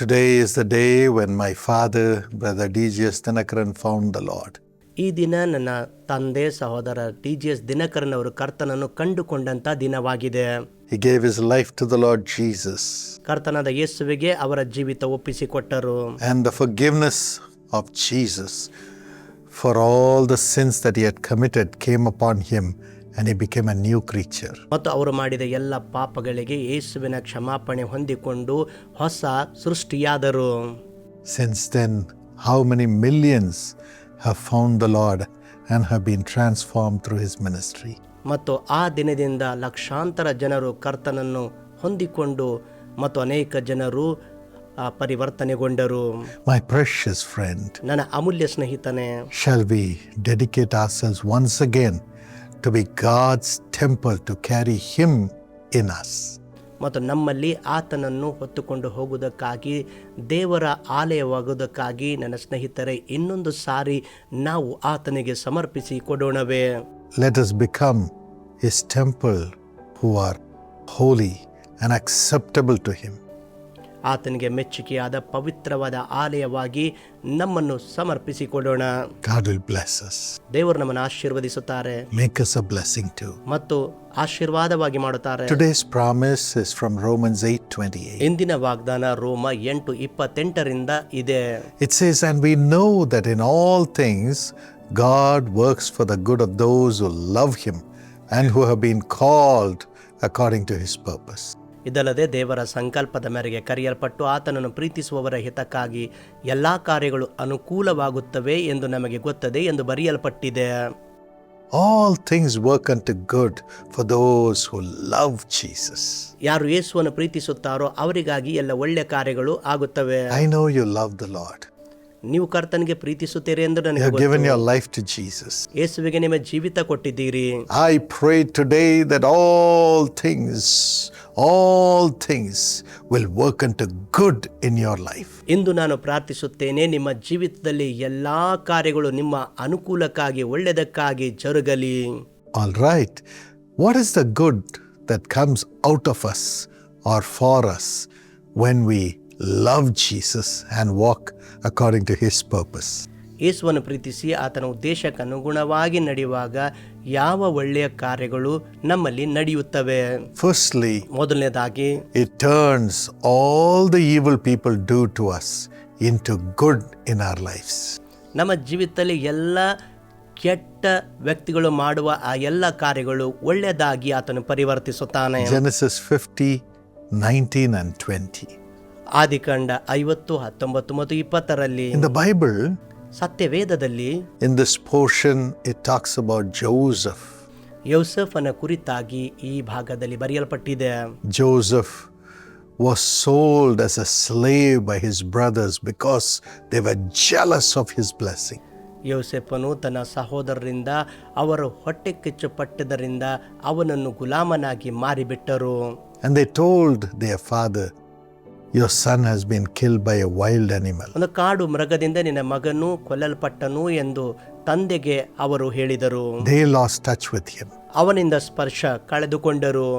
Today is the day when my father, Brother D.G.S. Dinakaran, found the Lord. ಈ ದಿನ ನನ್ನ ತಂದೆ ಸಹೋದರ TGS ದಿನಕರನ್ ಅವರು ಕರ್ತನನ್ನು ಕಂಡುಕೊಂಡಂತ ದಿನವಾಗಿದೆ. He gave his life to the Lord Jesus. ಕರ್ತನಾದ ಯೇಸುವಿಗೆ ಅವರ ಜೀವಿತ ಒಪ್ಪಿಸಿಕೊಟ್ಟರು. And the forgiveness of Jesus for all the sins that he had committed came upon him, and he became a new creature. ಮತ್ತು ಅವರು ಮಾಡಿದ ಎಲ್ಲ ಪಾಪಗಳಿಗೆ ಯೇಸುವಿನ ಕ್ಷಮಾಪಣೆ ಹೊಂದಿಕೊಂಡು ಹೊಸ ಸೃಷ್ಟಿಯಾದರು. Since then, how many millions have found the Lord and have been transformed through his ministry. ಮತ್ತು ಆ ದಿನದಿಂದ ಲಕ್ಷಾಂತರ ಜನರು ಕರ್ತನನ್ನು ಹೊಂದಿಕೊಂಡು ಮತ್ತು ಅನೇಕ ಜನರು ಪರಿವರ್ತನೆಗೊಂಡರು. My precious friend, ನನ್ನ ಅಮೂಲ್ಯ ಸ್ನೇಹಿತನೇ, shall we dedicate ourselves once again to be God's temple, to carry him in us? ಮತ್ತು ನಮ್ಮಲ್ಲಿ ಆತನನ್ನು ಹೊತ್ತುಕೊಂಡು ಹೋಗುವುದಕ್ಕಾಗಿ, ದೇವರ ಆಲಯವಾಗುವುದಕ್ಕಾಗಿ ನನ್ನ ಸ್ನೇಹಿತರೆ ಇನ್ನೊಂದು ಸಾರಿ ನಾವು ಆತನಿಗೆ ಸಮರ್ಪಿಸಿ ಕೊಡೋಣವೇ? Let us become his temple who are holy and acceptable to him. ಆತನಿಗೆ ಮೆಚ್ಚುಗೆಯಾದ ಪವಿತ್ರವಾದ ಆಲಯವಾಗಿ ನಮ್ಮನ್ನು ಸಮರ್ಪಿಸಿಕೊಡೋಣ. God will bless us. ದೇವರು ನಮ್ಮನ್ನು ಆಶೀರ್ವದಿಸುತ್ತಾರೆ, Make us a blessing too. ಮತ್ತು ಆಶೀರ್ವಾದವಾಗಿ ಮಾಡುತ್ತಾರೆ. Today's promise is from Romans 8:28. ಇಂದಿನ ವಾಗ್ದಾನ ರೋಮ 8:28 ಇದೆ. It says, and we know that in all things God works for the good of those who love him and who have been called according to his purpose. ಇದಲ್ಲದೆ ದೇವರ ಸಂಕಲ್ಪದ ಮೇರೆಗೆ ಕರೆಯಲ್ಪಟ್ಟು ಆತನನ್ನು ಪ್ರೀತಿಸುವವರ ಹಿತಕ್ಕಾಗಿ ಎಲ್ಲಾ ಕಾರ್ಯಗಳು ಅನುಕೂಲವಾಗುತ್ತವೆ ಎಂದು ನಮಗೆ ಗೊತ್ತದೆ ಎಂದು ಬರೆಯಲ್ಪಟ್ಟಿದೆ. All things work unto good for those who love Jesus. ಯಾರು ಯೇಸುವನ್ನು ಪ್ರೀತಿಸುತ್ತಾರೋ ಅವರಿಗಾಗಿ ಎಲ್ಲ ಒಳ್ಳೆ ಕಾರ್ಯಗಳು ಆಗುತ್ತವೆ. I know you love the Lord. ನೀವು ಕರ್ತನಿಗೆ ಪ್ರೀತಿಸುತ್ತೀರಿ ಎಂದು You ನನಗೆ have given ಗೊತ್ತು. your life to Jesus. ಯೇಸುವಿಗೆ ನಿಮ್ಮ ಜೀವಿತ ಕೊಟ್ಟಿದ್ದೀರಿ. I pray today that all things will work unto good in your life. ಇಂದು ನಾನು ಪ್ರಾರ್ಥಿಸುತ್ತೇನೆ, ನಿಮ್ಮ ಜೀವಿತದಲ್ಲಿ ಎಲ್ಲಾ ಕಾರ್ಯಗಳು ನಿಮ್ಮ ಅನುಕೂಲಕ್ಕಾಗಿ ಒಳ್ಳೆಯದಕ್ಕಾಗಿ ಜರುಗಲಿ. All right. What is the good that comes out of us or for us when we love Jesus and walk according to his purpose? ಯೇಸುವನ್ನು ಪ್ರೀತಿಸಿ ಆತನ ಉದ್ದೇಶಕ್ಕೆ ಅನುಗುಣವಾಗಿ ನಡೆಯುವಾಗ ಯಾವ ಒಳ್ಳೆಯ ಕಾರ್ಯಗಳು ನಮ್ಮಲ್ಲಿ ನಡೆಯುತ್ತವೆ? Firstly, ಮೊದಲನೇದಾಗಿ it turns all the evil people do to us into good in our lives. ನಮ್ಮ ಜೀವಿತದಲ್ಲಿ ಎಲ್ಲ ಕೆಟ್ಟ ವ್ಯಕ್ತಿಗಳು ಮಾಡುವ ಆ ಎಲ್ಲ ಕಾರ್ಯಗಳು ಒಳ್ಳೆಯದಾಗಿ ಆತನು ಪರಿವರ್ತಿಸುತ್ತಾನೆ. Genesis 50:19 and 20. ಆದಿಕಾಂಡ 50, 19 ಮತ್ತು 20ರಲ್ಲಿ In the Bible, ಸತ್ಯವೇದದಲ್ಲಿ in this portion, it talks about Joseph. ಯೋಸೇಫನ ಕುರಿತಾಗಿ ಈ ಭಾಗದಲ್ಲಿ ಬರೆಯಲ್ಪಟ್ಟಿದೆ. Joseph was sold as a slave by his brothers because they were jealous of his blessing. ಯೋಸೇಫನು ತನ್ನ ಸಹೋದರರಿಂದ ಅವರು ಹೊಟ್ಟೆ ಕಿಚ್ಚು ಪಟ್ಟದರಿಂದ ಅವನನ್ನು ಗುಲಾಮನಾಗಿ ಮಾರಿಬಿಟ್ಟರು. And they told their father, your son has been killed by a wild animal. ಒಂದು ಕಾಡು ಮೃಗದಿಂದ ನಿನ್ನ ಮಗನು ಕೊಲ್ಲಲ್ಪಟ್ಟನು ಎಂದು ತಂದೆಗೆ ಅವರು ಹೇಳಿದರು. They lost touch with him. ಅವನಿಂದ ಸ್ಪರ್ಶ ಕಳೆದುಕೊಂಡರು.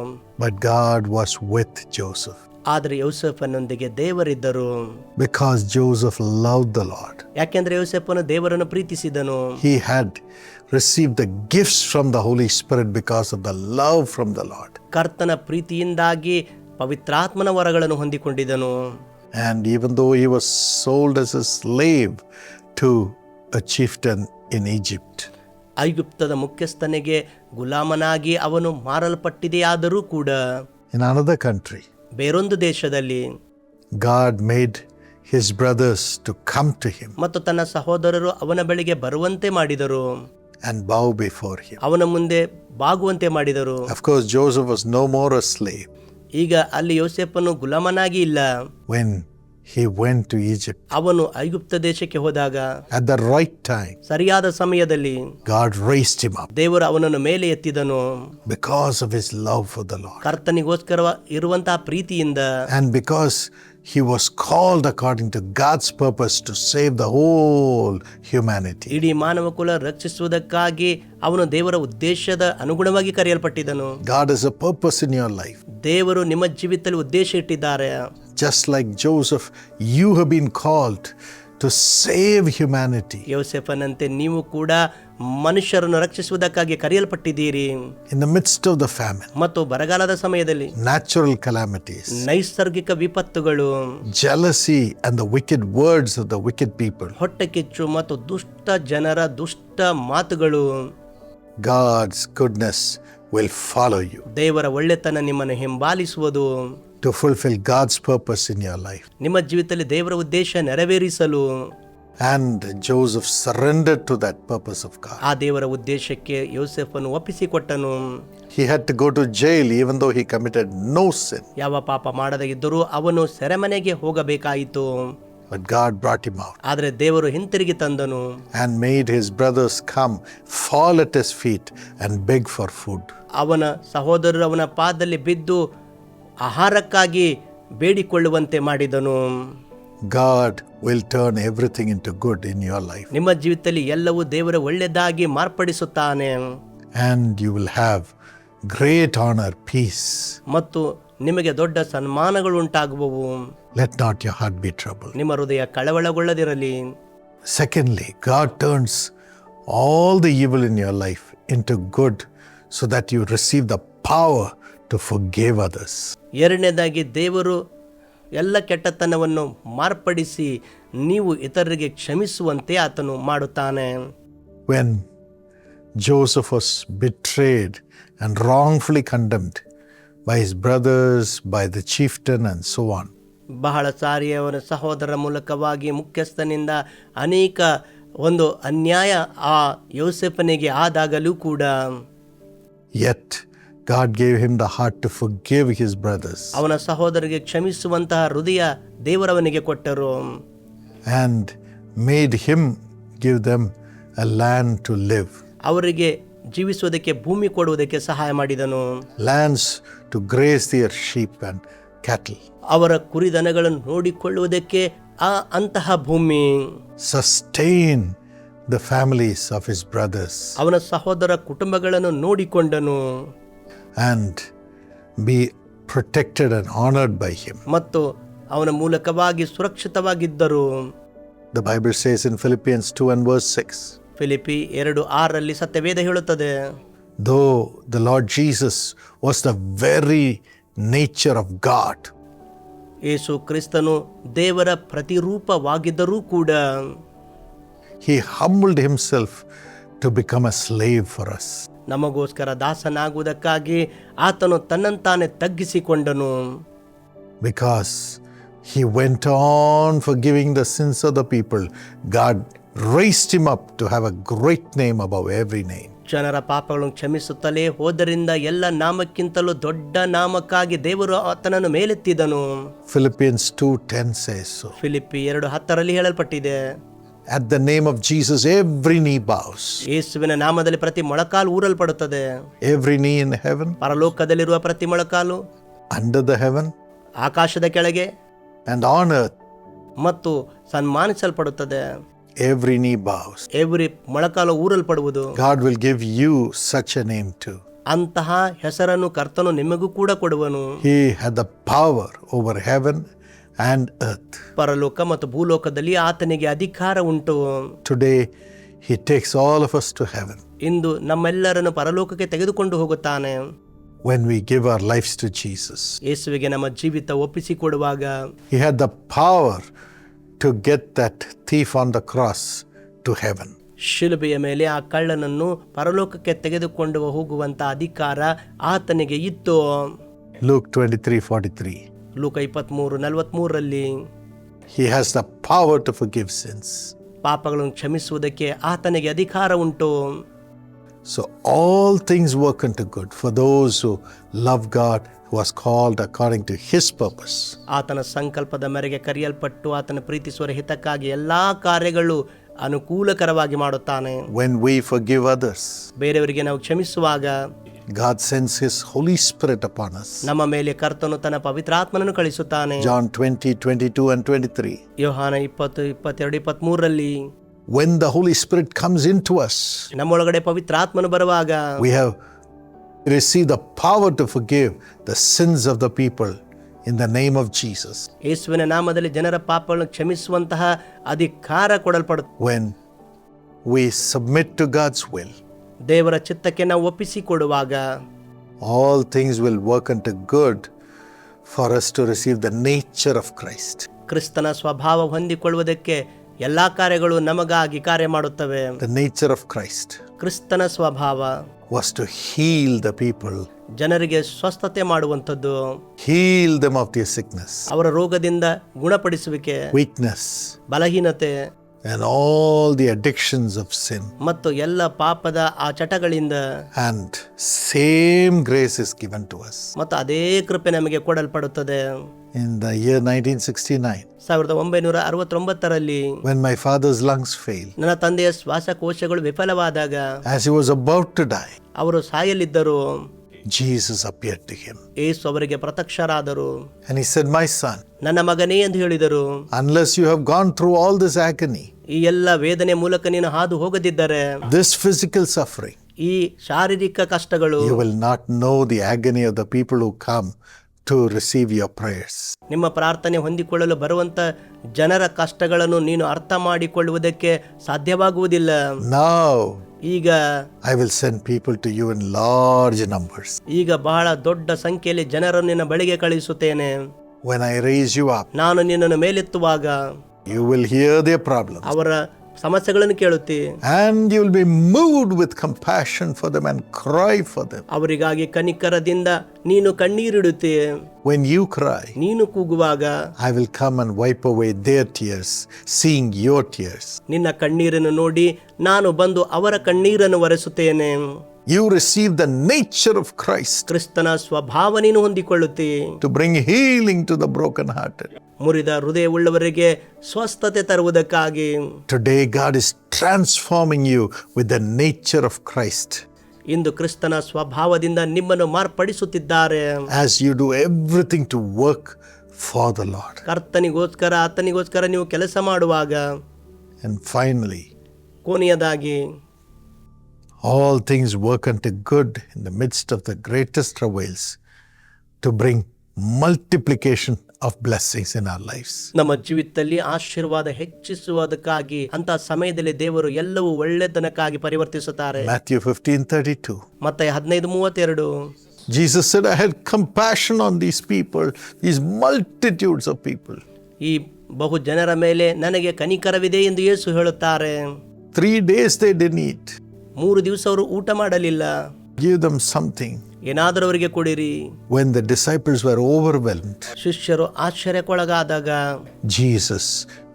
But God was with Joseph. ಆದರೆ ಯೋಸೇಫನೊಂದಿಗೆ ದೇವರಿದ್ದರು. Because Joseph loved the Lord. ಯಾಕೆಂದ್ರೆ ಯೋಸೇಫನು ದೇವರನ್ನು ಪ್ರೀತಿಸಿದನು. He had received the gifts from the Holy Spirit because of the love from the Lord. ಕರ್ತನ ಪ್ರೀತಿಯಿಂದಾಗಿ ಪವಿತ್ರಾತ್ಮನ ವರಗಳನ್ನು ಹೊಂದಿಕೊಂಡಿದ್ದನು. And even though he was sold as a slave to a chieftain in Egypt, ಐಗುಪ್ತದ ಮುಖ್ಯಸ್ಥನಿಗೆ ಗುಲಾಮನಾಗಿ ಅವನು ಮಾರಲ್ಪಟ್ಟಿದೆಯಾದರೂ ಕೂಡ in another country, ಬೇರೊಂದು ದೇಶದಲ್ಲಿ God made his brothers to come to him ಮತ್ತು ತನ್ನ ಸಹೋದರರು ಅವನ ಬಳಿಗೆ ಬರುವಂತೆ ಮಾಡಿದರು, and bow before him. ಅವನ ಮುಂದೆ ಬಾಗುವಂತೆ ಮಾಡಿದರು. Of course, Joseph was no more a slave ಈಗ ಅಲ್ಲಿ ಯೋಸೇಫನು ಗುಲಾಮನಾಗಿ ಇಲ್ಲ. when he went to Egypt. ಅವನು ಐಗುಪ್ತ ದೇಶಕ್ಕೆ ಹೋದಾಗ At the right time, ಸರಿಯಾದ ಸಮಯದಲ್ಲಿ God raised him up ದೇವರು ಅವನನ್ನು ಮೇಲೆ ಎತ್ತಿದನು. because of his love for the Lord. ಕರ್ತನಿಗೋಸ್ಕರ ಇರುವಂತಹ ಪ್ರೀತಿಯಿಂದ And because he was called according to God's purpose to save the whole humanity. ಇಡೀ ಮಾನವ ಕುಲ ರಕ್ಷಿಸುವುದಕ್ಕಾಗಿ ಅವನು ದೇವರ ಉದ್ದೇಶದ ಅನುಗುಣವಾಗಿ ಕರೆಯಲ್ಪಟ್ಟಿದ್ದನು. God has a purpose in your life. ದೇವರು ನಿಮ್ಮ ಜೀವಿತದಲ್ಲಿ ಉದ್ದೇಶ ಇಟ್ಟಿದ್ದಾರೆ. just like Joseph, you have been called to save humanity. ಯೋಸೇಫನಂತೆ ನೀವು ಕೂಡ ಮನುಷ್ಯರನ್ನು ರಕ್ಷಿಸುವುದಕ್ಕಾಗಿ ಕರೆಯಲ್ಪಟ್ಟಿದ್ದೀರಿ. In the midst of the famine, ಮತ್ತು ಬರಗಾಲದ ಸಮಯದಲ್ಲಿ, natural calamities, ನೈಸರ್ಗಿಕ ವಿಪತ್ತುಗಳು, jealousy and the wicked words of the wicked people, ಹೊಟ್ಟೆಕಿಚ್ಚು ಮತ್ತು ದುಷ್ಟ ಜನರ ದುಷ್ಟ ಮಾತುಗಳು, God's goodness will follow you ದೇವರ ಒಳ್ಳೆತನ ನಿಮ್ಮನ್ನು ಹಿಂಬಾಲಿಸುವುದು, to fulfill God's purpose in your life. ನಿಮ್ಮ ಜೀವಿತದಲ್ಲಿ ದೇವರ ಉದ್ದೇಶ ನೆರವೇರಿಸಲು. And Joseph surrendered to that purpose of God. ಆ ದೇವರ ಉದ್ದೇಶಕ್ಕೆ ಯೋಸೇಫನು ಒಪ್ಪಿಸಿಕೊಟ್ಟನು. He had to go to jail even though he committed no sin. ಯಾವ ಪಾಪ ಮಾಡದೇ ಇದ್ದರೂ ಅವನು ಸೆರೆಮನೆಗೆ ಹೋಗಬೇಕಾಯಿತು. But God brought him out ಆದರೆ ದೇವರು ಹಿಂತಿರುಗಿ ತಂದನು and made his brothers come, fall at his feet and beg for food. ಅವನ ಸಹೋದರರು ಅವನ ಪಾದದಲ್ಲಿ ಬಿದ್ದು ಆಹಾರಕ್ಕಾಗಿ ಬೇಡಿಕೊಳ್ಳುವಂತೆ ಮಾಡಿದನು. God will turn everything into good in your life. ನಿಮ್ಮ ಜೀವಿತದಲ್ಲಿ ಎಲ್ಲವೂ ದೇವರ ಒಳ್ಳೆಯದಾಗಿ ಮಾರ್ಪಡಿಸುತ್ತಾನೆ. And you will have great honor, peace. ಮತ್ತು ನಿಮಗೆ ದೊಡ್ಡ ಸನ್ಮಾನಗಳು ಉಂಟಾಗುವವು. Let not your heart be troubled. ನಿಮ್ಮ ಹೃದಯ ಕಳವಳಗೊಳ್ಳದಿರಲಿ. Secondly, God turns all the evil in your life into good so that you receive the power to forgive others. ಎರಡನೇದಾಗಿ ದೇವರು ಎಲ್ಲ ಕೆಟ್ಟತನವನ್ನು ಮಾರ್ಪಡಿಸಿ ನೀವು ಇತರರಿಗೆ ಕ್ಷಮಿಸುವಂತೆ ಆತನು ಮಾಡುತ್ತಾನೆ. When Joseph was betrayed and wrongfully condemned by his brothers, by the chieftain and so on, ಬಹಳ ಸಾರಿ ಅವರ ಸಹೋದರರ ಮೂಲಕವಾಗಿ ಮುಖ್ಯಸ್ಥನಿಂದ ಅನೇಕ ಒಂದು ಅನ್ಯಾಯ ಆ ಯೋಸೇಫನಿಗೆ ಆದಾಗಲೂ ಕೂಡ yet God gave him the heart to forgive his brothers ಅವನ ಸಹೋದರರಿಗೆ ಕ್ಷಮಿಸುವಂತಹ ಹೃದಯ ದೇವರವನಿಗೆ ಕೊಟ್ಟರು. and made him give them a land to live, ಅವರಿಗೆ ಜೀವಿಸುವುದಕ್ಕೆ ಭೂಮಿ ಕೊಡುವುದಕ್ಕೆ ಸಹಾಯ ಮಾಡಿದನು. lands to graze their sheep and cattle, ಅವರ ಕುರಿದನಗಳನ್ನು ನೋಡಿಕೊಳ್ಳುವುದಕ್ಕೆ ಅಂತಹ ಭೂಮಿ, sustain the families of his brothers, ಅವನ ಸಹೋದರ ಕುಟುಂಬಗಳನ್ನು ನೋಡಿಕೊಂಡನು and be protected and honored by him. ಮತ್ತು ಅವನ ಮೂಲಕವಾಗಿ ಸುರಕ್ಷಿತವಾಗಿದ್ದರು. The Bible says in Philippians 2 and verse 6, Philippi 2:6 ಸತ್ಯವೇದ ಹೇಳುತ್ತದೆ, though the Lord Jesus was the very nature of God, ಯೇಸು ಕ್ರಿಸ್ತನು ದೇವರ ಪ್ರತಿರೂಪವಾಗಿದ್ದರೂ ಕೂಡ he humbled himself to become a slave for us. ನಮಗೋಸ್ಕರ ದಾಸನಾಗುವುದಕ್ಕಾಗಿ ಆತನು ತನ್ನಂತಾನೆ ತಗ್ಗಿಸಿಕೊಂಡನು. Because he went on forgiving the sins of the people, God raised him up to have a great name above every name. ಜನರ ಪಾಪಗಳನ್ನು ಕ್ಷಮಿಸುತ್ತಲೇ ಹೋದರಿಂದ ಎಲ್ಲ ನಾಮಕ್ಕಿಂತಲೂ ದೊಡ್ಡ ನಾಮಕ್ಕಾಗಿ ದೇವರು ಆತನನ್ನು ಮೇಲೆತ್ತಿದನು. Philippians 2:10 says so. Philippi 2:10 ಹೇಳಲ್ಪಟ್ಟಿದೆ, At the name of Jesus, every knee bows. ಯೇಸುವಿನ ನಾಮದಲ್ಲಿ ಪ್ರತಿ ಮೊಳಕಾಲು ಊರಲ್ಪಡುತ್ತದೆ. Every knee in heaven, ಪರಲೋಕದಲ್ಲಿರುವ ಪ್ರತಿ ಮೊಳಕಾಲು, under the heaven, ಆಕಾಶದ ಕೆಳಗೆ and on earth, ಮತ್ತು ಸನ್ಮಾನಿಸಲ್ಪಡುತ್ತದೆ. every knee bows. ಎವ್ರಿ ಮೊಳಕಾಲು ಊರಲ್ಪಡುವುದು. God will give you such a name too. ಅಂತಹ ಹೆಸರನ್ನು ಕರ್ತನು ನಿಮಗೂ ಕೂಡ ಕೊಡುವನು. He had the power over heaven and earth. ಪರಲೋಕ ಮತ್ತು ಭೂಲೋಕದಲ್ಲಿ ಆತನಿಗೆ ಅಧಿಕಾರ ಉಂಟು. Today, he takes all of us to heaven. ಇಂದು ನಮ್ಮೆಲ್ಲರನ್ನು ಪರಲೋಕಕ್ಕೆ ತೆಗೆದುಕೊಂಡು ಹೋಗುತ್ತಾನೆ. When we give our lives to Jesus, ಯೇಸುವಿಗೆ ನಮ್ಮ ಜೀವಿತ ಒಪ್ಪಿಸಿಕೊಡುವಾಗ he had the power to get that thief on the cross to heaven. ಶಿಲುಬೆಯ ಮೇಲೆ ಆ ಕಳ್ಳನನ್ನು ಪರಲೋಕಕ್ಕೆ ತೆಗೆದುಕೊಂಡು ಹೋಗುವಂತ ಅಧಿಕಾರ ಆತನಿಗೆ ಇತ್ತು. Luke 23:43. ಲೂಕ 23:43 He has the power to forgive sins. ಪಾಪಗಳನ್ನು ಕ್ಷಮಿಸುವುದಕ್ಕೆ ಆತನಿಗೆ ಅಧಿಕಾರ ಉಂಟು. So all things work unto good for those who love God, who was called according to his purpose. ಆತನ ಸಂಕಲ್ಪದ ಮೇರೆಗೆ ಕರೆಯಲ್ಪಟ್ಟು ಆತನ ಪ್ರೀತಿಸುವ ಹಿತಕ್ಕಾಗಿ ಎಲ್ಲಾ ಕಾರ್ಯಗಳು ಅನುಕೂಲಕರವಾಗಿ ಮಾಡುತ್ತಾನೆ. When we forgive others, ಬೇರೆಯವರಿಗೆ ನಾವು ಕ್ಷಮಿಸುವಾಗ God sends his Holy Spirit upon us. ನಮ್ಮ ಮೇಲೆ ಕರ್ತನು ತನ್ನ ಪವಿತ್ರಾತ್ಮನನ್ನು ಕಳಿಸುತ್ತಾನೆ. John 20:22 and 23. ಯೋಹಾನ 20:22-23 When the Holy Spirit comes into us, ನಮ್ಮೊಳಗಡೆ ಪವಿತ್ರಾತ್ಮನು ಬರುವಾಗ we have received the power to forgive the sins of the people in the name of Jesus. ಯೇಸುವಿನ ನಾಮದಲ್ಲಿ ಜನರ ಪಾಪಗಳನ್ನು ಕ್ಷಮಿಸುವಂತಹ ಅಧಿಕಾರ ಕೊಡಲ್ಪಡುತ್ತೆ. When we submit to God's will, ದೇವರ ಚಿತ್ತಕ್ಕೆ ನಾವು ಒಪ್ಪಿಸಿಕೊಡುವಾಗ all things will work unto good for us to receive the nature of Christ. ಕ್ರಿಸ್ತನ ಸ್ವಭಾವ ಹೊಂದಿಕೊಳ್ಳುವುದಕ್ಕೆ ಎಲ್ಲಾ ಕಾರ್ಯಗಳು ನಮಗಾಗಿ ಕಾರ್ಯ ಮಾಡುತ್ತವೆ. The nature of Christ ಕ್ರಿಸ್ತನ ಸ್ವಭಾವ was to heal the people, ಜನರಿಗೆ ಸ್ವಸ್ಥತೆ ಮಾಡುವಂಥದ್ದು, heal them of their sickness, ಅವರ ರೋಗದಿಂದ ಗುಣಪಡಿಸುವಿಕೆ, weakness, ಬಲಹೀನತೆ and all the addictions of sin. ಮತ್ತು ಎಲ್ಲ ಪಾಪದ ಆ ಚಟಗಳಿಂದ. And same grace is given to us. ಮತ್ತು ಅದೇ ಕೃಪೆ ನಮಗೆ ಕೊಡಲ್ಪಡುತ್ತದೆ. In the year 1969, 1969ರಲ್ಲಿ when my father's lungs failed, ನನ್ನ ತಂದೆಯ ಶ್ವಾಸಕೋಶಗಳು ವಿಫಲವಾದಾಗ, as he was about to die, ಅವರು ಸಾಯಲಿದ್ದರು. Jesus appeared to him. ಯೇಸು ಅವರಿಗೆ ಪ್ರತ್ಯಕ್ಷರಾದರು. And he said, "My son, ನನ್ನ ಮಗನೇ ಎಂದು ಹೇಳಿದರು, unless you have gone through all this agony, ಈ ಎಲ್ಲ ವೇದನೆ ಮೂಲಕ ನೀನು ಹಾದು ಹೋಗದಿದ್ದರೆ, this physical suffering, ಈ ಶಾರೀರಿಕ ಕಷ್ಟಗಳು, you will not know the agony of the people who come to receive your prayers." ನಿಮ್ಮ ಪ್ರಾರ್ಥನೆ ಹೊಂದಿಕೊಳ್ಳಲು ಬರುವಂತ ಜನರ ಕಷ್ಟಗಳನ್ನು ನೀನು ಅರ್ಥ ಮಾಡಿಕೊಳ್ಳುವುದಕ್ಕೆ ಸಾಧ್ಯವಾಗುವುದಿಲ್ಲ. Now ಈಗ I will send people to you in large numbers. ಈಗ ಬಹಳ ದೊಡ್ಡ ಸಂಖ್ಯೆಯಲ್ಲಿ ಜನರನ್ನು ನಿನ್ನ ಬಳಿಗೆ ಕಳುಹಿಸುತ್ತೇನೆ. When I raise you up, ನಾನು ನಿನ್ನನ್ನು ಮೇಲೆತ್ತುವಾಗ you will hear their problems. ಅವರ ಸಮಸ್ಯೆಗಳನ್ನು ಕೇಳುತ್ತಿ, And you will be moved with compassion for them and cry for them. ಅವರಿಗಾಗಿ ಕನಿಕರದಿಂದ ನೀನು ಕಣ್ಣೀರಿಡುತ್ತಿ. When you cry, ನೀನು ಕೂಗುವಾಗ I will come and wipe away their tears, seeing your tears. ನಿನ್ನ ಕಣ್ಣೀರನ್ನು ನೋಡಿ ನಾನು ಬಂದು ಅವರ ಕಣ್ಣೀರನ್ನು ಒರೆಸುತ್ತೇನೆ. You receive the nature of Christ ಕ್ರಿಸ್ತನ ಸ್ವಭಾವ ನೀನು ಹೊಂದಿಕೊಳ್ಳುತ್ತಿ, to bring healing to the brokenhearted. ಮುರಿದ ಹೃದಯವುಳ್ಳವರಿಗೆ ಸ್ವಸ್ಥತೆ ತರುವುದಕ್ಕಾಗಿ. Today God is transforming you with the nature of Christ. ಇಂದು ಕ್ರಿಸ್ತನ ಸ್ವಭಾವದಿಂದ ನಿಮ್ಮನ್ನು ಮಾರ್ಪಡಿಸುತ್ತಿದ್ದಾರೆ. As you do everything to work for the Lord. ಕರ್ತನಿಗೋಸ್ಕರ ಆತನಿಗೋಸ್ಕರ ನೀವು ಕೆಲಸ ಮಾಡುವಾಗ. And finally, ಕೊನೆಯದಾಗಿ all things work unto good in the midst of the greatest travails to bring multiplication of blessings in our lives. ನಮ್ಮ ಜೀವಿತದಲ್ಲಿ ಆಶೀರ್ವಾದ ಹೆಚ್ಚಿಸುವುದಕ್ಕಾಗಿ ಅಂತ ಸಮಯದಲ್ಲಿ ದೇವರು ಎಲ್ಲವೂ ಒಳ್ಳೆತನಕ್ಕಾಗಿ ಪರಿವರ್ತಿಸುತ್ತಾರೆ. Matthew 15:32. ಮತ್ತೆ 15:32 Jesus said, "I had compassion on these people, these multitudes of people." ಈ ಬಹು ಜನರ ಮೇಲೆ ನನಗೆ ಕನಿಕರವಿದೆ ಎಂದು ಯೇಸು ಹೇಳುತ್ತಾರೆ. 3 days they didn't eat. 3 ದಿವಸ ಅವರು ಊಟ ಮಾಡಲಿಲ್ಲ. Give them something. ಏನಾದರೂ ಅವರಿಗೆ ಕೊಡಿರಿ. When the disciples were overwhelmed, ಶಿಷ್ಯರು ಆಶ್ಚರ್ಯಕ್ಕೊಳಗಾದಾಗ Jesus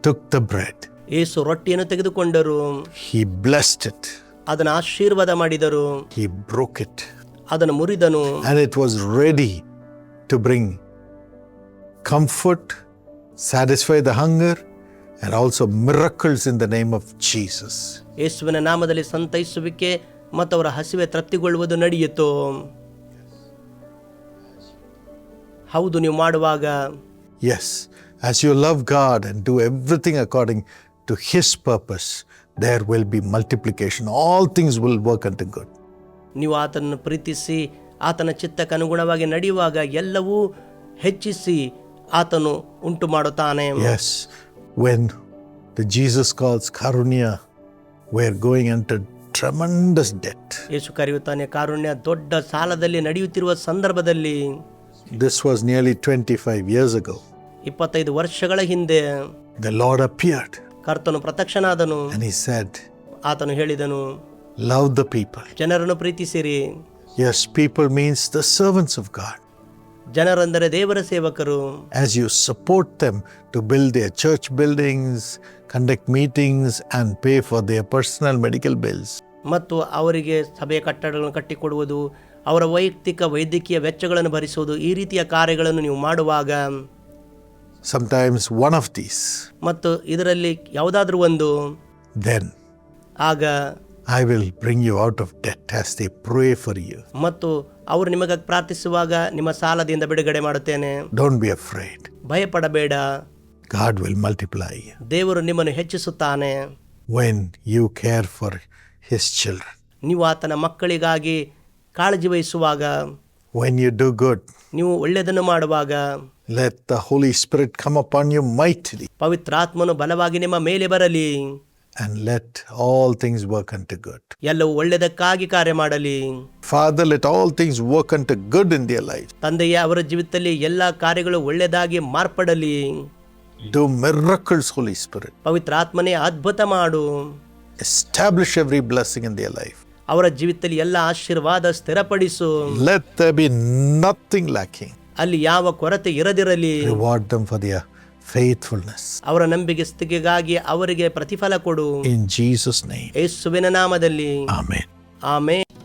took the bread. ಯೇಸು ರೊಟ್ಟಿಯನ್ನು ತೆಗೆದುಕೊಂಡರು. He blessed it. ಅದನ್ನು ಆಶೀರ್ವಾದ ಮಾಡಿದರು. He broke it. ಅದನ್ನು ಮುರಿದನು. And it was ready to bring comfort, satisfy the hunger, and also miracles in the name of Jesus. ಯೇಸುವಿನ ನಾಮದಲ್ಲಿ ಸಂತೈಸುವಿಕೆ ಮತ್ತು ಅವರ ಹಸಿವೆ ತೃಪ್ತಿಗೊಳ್ಳುವುದು ನಡೆಯಿತು. ಹೌದು, ನೀವು ಮಾಡುವಾಗ. Yes, as you love God and do everything according to His purpose, there will be multiplication. All things will work unto good. ನೀವು ಆತನನ್ನು ಪ್ರೀತಿಸಿ ಆತನ ಚಿತ್ತಕ್ಕೆ ಅನುಗುಣವಾಗಿ ನಡೆಯುವಾಗ ಎಲ್ಲವೂ ಹೆಚ್ಚಿಸಿ ಆತನು ಉಂಟು ಮಾಡುತ್ತಾನೆ. Yes, when the Jesus calls Karunya, we are going into tremendous debt. ಯೇಸು ಕರೆಯುತ್ತಾನೆ ಕಾರುಣ್ಯ. ದೊಡ್ಡ ಸಾಲದಲ್ಲಿ ನಡೆಯುತ್ತಿರುವ ಸಂದರ್ಭದಲ್ಲಿ, this was nearly 25 years ago, 25 ವರ್ಷಗಳ ಹಿಂದೆ the Lord appeared ಕರ್ತನು ಪ್ರತ್ಯಕ್ಷನಾದನು. and He said, ಆತನು ಹೇಳಿದನು, love the people. ಜನರನ್ನು ಪ್ರೀತಿಸಿರಿ. Yes, people means the servants of God. ಜನರೆಂದರೆ ದೇವರ ಸೇವಕರು. As you support them to build their church buildings, conduct meetings and pay for their personal medical bills, ಮತ್ತು ಅವರಿಗೆ ಸಭೆಯ ಕಟ್ಟಡಗಳನ್ನು ಕಟ್ಟಿಕೊಡುವುದು, ಅವರ ವೈಯಕ್ತಿಕ ವೈದ್ಯಕೀಯ ವೆಚ್ಚಗಳನ್ನು ಭರಿಸುವುದು, ಈ ರೀತಿಯ ಕಾರ್ಯಗಳನ್ನು ನೀವು ಮಾಡುವಾಗ, sometimes one of these, ಮತ್ತು ಇದರಲ್ಲಿ ಯಾವುದಾದ್ರೂ ಒಂದು, then ಆಗ I will bring you out of debt as they pray for you. ಮತ್ತು ಅವರು ನಿಮಗಾಗಿ ಪ್ರಾರ್ಥಿಸುವಾಗ ನಿಮ್ಮ ಸಾಲದಿಂದ ಬಿಡುಗಡೆ ಮಾಡುತ್ತೇನೆ. Don't be afraid. ಭಯಪಡಬೇಡ. God will multiply you ದೇವರು ನಿಮ್ಮನ್ನು ಹೆಚ್ಚಿಸುತ್ತಾನೆ. when you care for His children. ನೀವು ಆತನ ಮಕ್ಕಳಿಗಾಗಿ ಕಾಳಜಿ ವಹಿಸುವಾಗ, When you do good, ನೀವು ಒಳ್ಳೆಯದನ್ನು ಮಾಡುವಾಗ let the Holy Spirit come upon you mightily, ಪವಿತ್ರಾತ್ಮನು ಬಲವಾಗಿ ನಿಮ್ಮ ಮೇಲೆ ಬರಲಿ, and let all things work unto good. ಎಲ್ಲವೂ ಒಳ್ಳೆಯದಕ್ಕಾಗಿ ಕಾರ್ಯ ಮಾಡಲಿ. Father, let all things work unto good in their lives. ತಂದೆಯೇ, ಅವರ ಜೀವಿತದಲ್ಲಿ ಎಲ್ಲ ಕಾರ್ಯಗಳು ಒಳ್ಳೆಯದಾಗಿ ಮಾರ್ಪಡಲಿ. Do miracles, Holy Spirit. ಪವಿತ್ರಾತ್ಮನೇ, ಅದ್ಭುತ ಮಾಡು. Establish every blessing in their life. ಅವರ ಜೀವಿತದಲ್ಲಿ ಎಲ್ಲ ಆಶೀರ್ವಾದ ಸ್ಥಿರಪಡಿಸು. Let there be nothing lacking. ಅಲ್ಲಿ ಯಾವ ಕೊರತೆ ಇರದಿರಲಿ. Reward them for their faithfulness. ಅವರ ನಂಬಿಕೆಗಾಗಿ ಅವರಿಗೆ ಪ್ರತಿಫಲ ಕೊಡು. In Jesus' name. ಯೇಸುವಿನ ನಾಮದಲ್ಲಿ. Amen. ಆಮೆನ್.